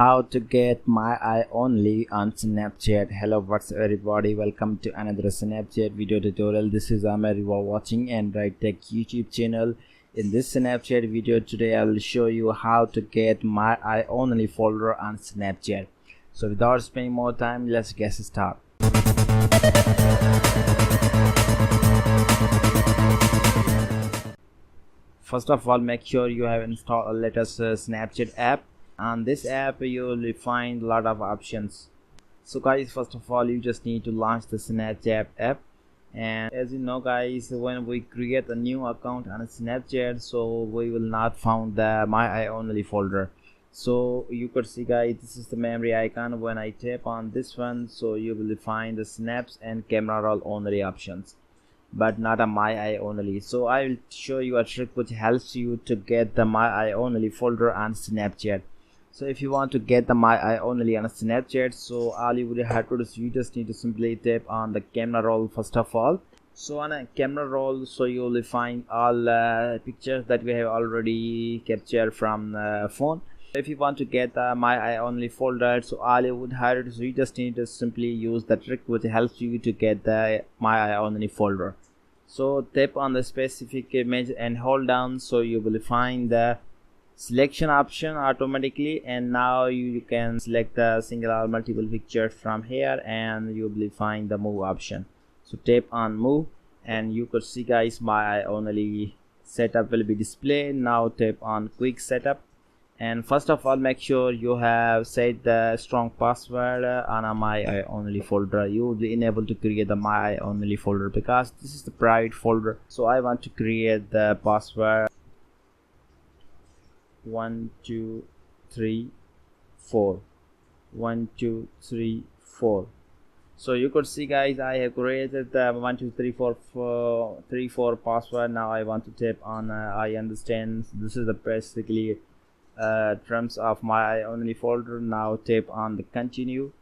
How to get my eye only on Snapchat. Hello, what's up everybody, welcome to another Snapchat video tutorial. This is Amir, you are watching Android Tech YouTube channel. In this Snapchat video today I will show you how to get my eye only folder on Snapchat. So without spending more time, let's get started. First of all, make sure you have installed a latest Snapchat app. On this app you will find a lot of options. So guys, first of all you just need to launch the Snapchat app, and as you know guys, when we create a new account on Snapchat, so we will not found the my eye only folder. So you could see guys, this is the memory icon. When I tap on this one, so you will find the snaps and camera roll only options, but not a my eye only. So I will show you a trick which helps you to get the my eye only folder on Snapchat. So if you want to get the my eye only on Snapchat, so all you would have to do is you just need to simply tap on the camera roll first of all. So on a camera roll, so you will find all pictures that we have already captured from the phone. If you want to get the my eye only folder, so all you would have to do is you just need to simply use the trick which helps you to get the my eye only folder. So tap on the specific image and hold down, so you will find the selection option automatically, and now you can select the single or multiple pictures from here, and you will find the move option. So tap on move and you could see guys, my eye only setup will be displayed. Now tap on quick setup, and first of all make sure you have set the strong password on a my eye only folder. You will be unable to create the my eye only folder because this is the private folder. So I want to create the password 1 2 3 4 1 2 3 4. So you could see guys, I have created the 1 2 3 4 password. Now I want to tap on I understand. This is the basically terms of my eye only folder. Now tap on the continue.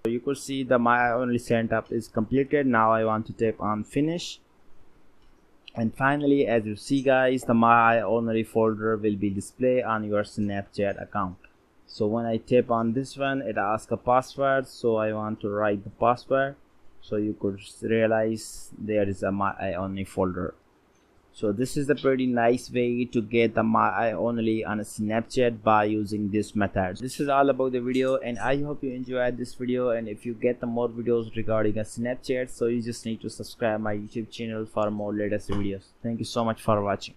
So you could see the my eye only setup is completed. Now I want to tap on finish, and finally, as you see guys, the my eye only folder will be displayed on your Snapchat account. So when I tap on this one, it asks a password, so I want to write the password. So you could realize there is a my eye only folder. So this is a pretty nice way to get the my eye only on a Snapchat by using this method. This is all about the video, and I hope you enjoyed this video. And if you get the more videos regarding a Snapchat, so you just need to subscribe my YouTube channel for more latest videos. Thank you so much for watching.